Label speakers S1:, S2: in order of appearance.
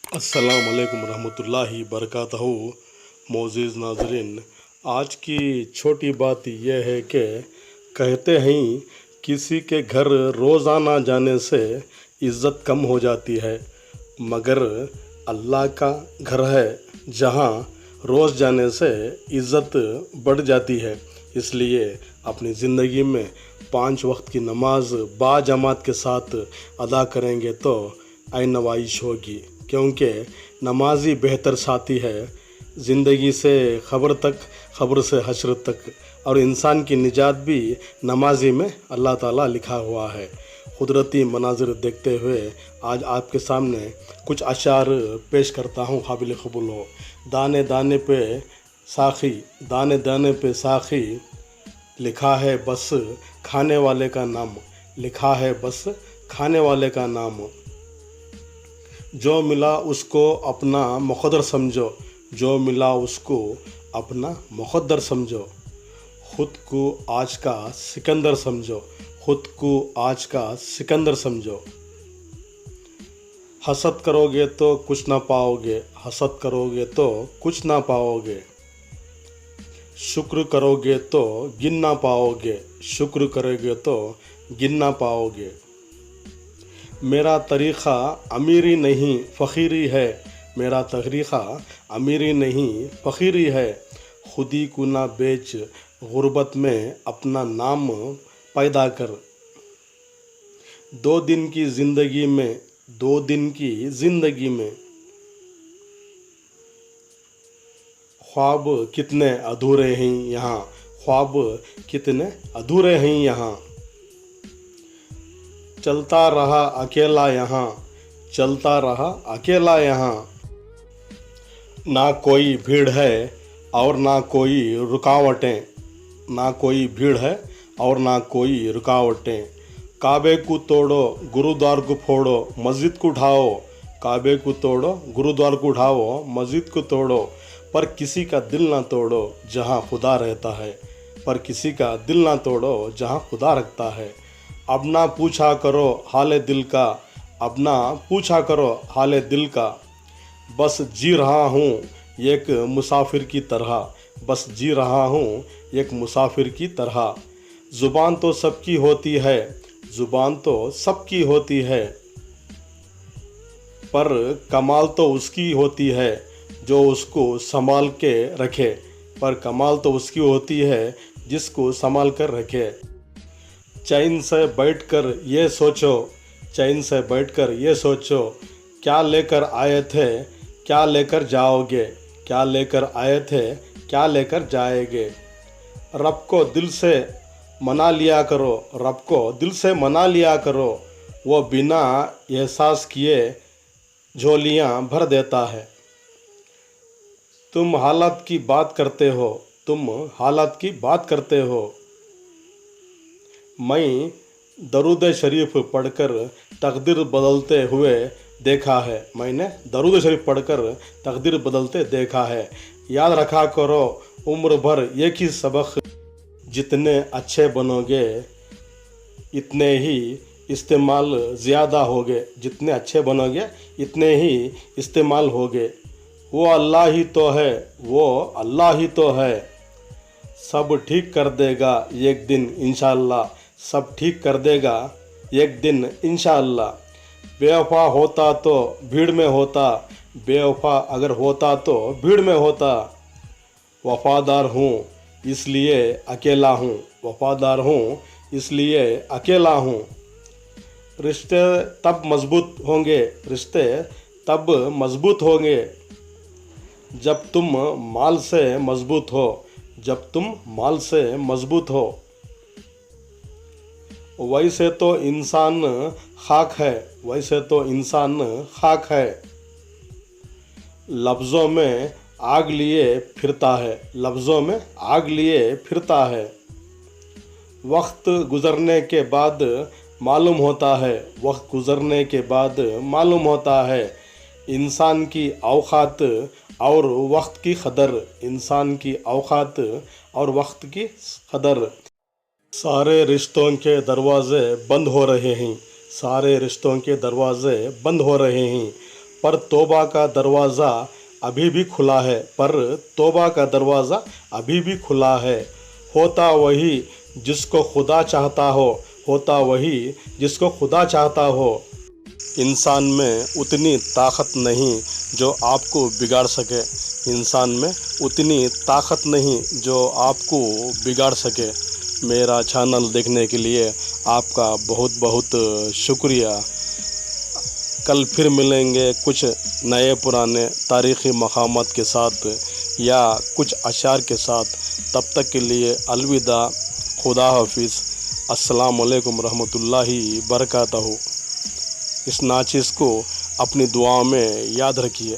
S1: अस्सलाम वालेकुम रहमतुल्लाहि बरकातहू। मोअज़्ज़िज़ नाज़रीन, आज की छोटी बात यह है कि कहते हैं किसी के घर रोज़ाना जाने से इज़्ज़त कम हो जाती है, मगर अल्लाह का घर है जहाँ रोज़ जाने से इज़्ज़त बढ़ जाती है। इसलिए अपनी ज़िंदगी में 5 वक्त की नमाज बाजमात के साथ अदा करेंगे तो आइन नवाइश होगी, क्योंकि नमाज ही बेहतर साथी है ज़िंदगी से ख़बर तक, ख़बर से हश्र तक। और इंसान की निजात भी नमाजी में अल्लाह ताला लिखा हुआ है। कुदरती मनाज़िर देखते हुए आज आपके सामने कुछ अशार पेश करता हूँ, काबिल क़बूल हो। दाने दाने पे साखी, दाने दाने पे साखी, लिखा है बस खाने वाले का नाम, लिखा है बस खाने वाले का नाम। जो मिला उसको अपना मुक़द्दर समझो, जो मिला उसको अपना मुक़द्दर समझो। ख़ुद को आज का सिकंदर समझो, ख़ुद को आज का सिकंदर समझो। हसद करोगे तो कुछ ना पाओगे, हसद करोगे तो कुछ ना पाओगे। शुक्र करोगे तो गिन ना पाओगे, शुक्र करोगे तो गिन ना पाओगे। मेरा तरीक़ा अमीरी नहीं फ़कीरी है, मेरा तरीक़ा अमीरी नहीं फ़कीरी है। खुदी को ना बेच गुर्बत में अपना नाम पैदा कर। 2 दिन की ज़िंदगी में, 2 दिन की ज़िंदगी में ख्वाब कितने अधूरे हैं यहाँ, ख्वाब कितने अधूरे हैं यहाँ। चलता रहा अकेला यहाँ, चलता रहा अकेला यहाँ। ना कोई भीड़ है और ना कोई रुकावटें, ना कोई भीड़ है और ना कोई रुकावटें। काबे को तोड़ो गुरुद्वार को फोड़ो, मस्जिद को उठाओ। काबे को तोड़ो गुरुद्वार को उठाओ, मस्जिद को तोड़ो, पर किसी का दिल ना तोड़ो जहाँ खुदा रहता है, पर किसी का दिल ना तोड़ो जहाँ खुदा रखता है। अब ना पूछा करो हाले दिल का, अब ना पूछा करो हाले दिल का। बस जी रहा हूँ एक मुसाफिर की तरह, बस जी रहा हूँ एक मुसाफिर की तरह। ज़ुबान तो सबकी होती है, ज़ुबान तो सबकी होती है, पर कमाल तो उसकी होती है जो उसको संभाल के रखे, पर कमाल तो उसकी होती है जिसको संभाल कर रखे। चैन से बैठकर ये सोचो, चैन से बैठकर ये सोचो, क्या लेकर आए थे क्या लेकर जाओगे, क्या लेकर आए थे क्या लेकर जाएंगे। रब को दिल से मना लिया करो, रब को दिल से मना लिया करो, वो बिना एहसास किए झोलियाँ भर देता है। तुम हालत की बात करते हो, तुम हालत की बात करते हो। मैं दरूद शरीफ पढ़कर तकदीर बदलते हुए देखा है, मैंने दरूद शरीफ पढ़कर तकदीर बदलते देखा है। याद रखा करो उम्र भर एक ही सबक, जितने अच्छे बनोगे इतने ही इस्तेमाल ज़्यादा होगे, जितने अच्छे बनोगे इतने ही इस्तेमाल होगे। वो अल्लाह ही तो है, वो अल्लाह ही तो है, सब ठीक कर देगा एक दिन इंशाअल्लाह, सब ठीक कर देगा एक दिन इंशाअल्लाह। बेवफा होता तो भीड़ में होता, बेवफा अगर होता तो भीड़ में होता। वफ़ादार हूँ इसलिए अकेला हूँ, वफ़ादार हूँ इसलिए अकेला हूँ। रिश्ते तब मज़बूत होंगे, रिश्ते तब मज़बूत होंगे जब तुम माल से मज़बूत हो, जब तुम माल से मज़बूत हो। वैसे तो इंसान खाक है, वैसे तो इंसान खाक है, लफ्ज़ों में आग लिए फिरता है, लफ्ज़ों में आग लिए फिरता है। वक्त गुज़रने के बाद मालूम होता है, वक्त गुज़रने के बाद मालूम होता है इंसान की औकात और वक्त की कदर, इंसान की औकात और वक्त की कदर। सारे रिश्तों के दरवाज़े बंद हो रहे हैं, सारे रिश्तों के दरवाज़े बंद हो रहे हैं। पर तौबा का दरवाज़ा अभी भी खुला है, पर तौबा का दरवाज़ा अभी भी खुला है। होता वही जिसको खुदा चाहता हो, होता वही जिसको खुदा चाहता हो। इंसान में उतनी ताकत नहीं जो आपको बिगाड़ सके, इंसान में उतनी ताकत नहीं जो आपको बिगाड़ सके। मेरा चैनल देखने के लिए आपका बहुत बहुत शुक्रिया। कल फिर मिलेंगे कुछ नए पुराने तारीख़ी मक़ामात के साथ या कुछ अशार के साथ। तब तक के लिए अलविदा, खुदा हाफिज़, अस्सलाम वालेकुम रहमतुल्लाहि बरकातहू। इस नाचिज़ को अपनी दुआ में याद रखिए।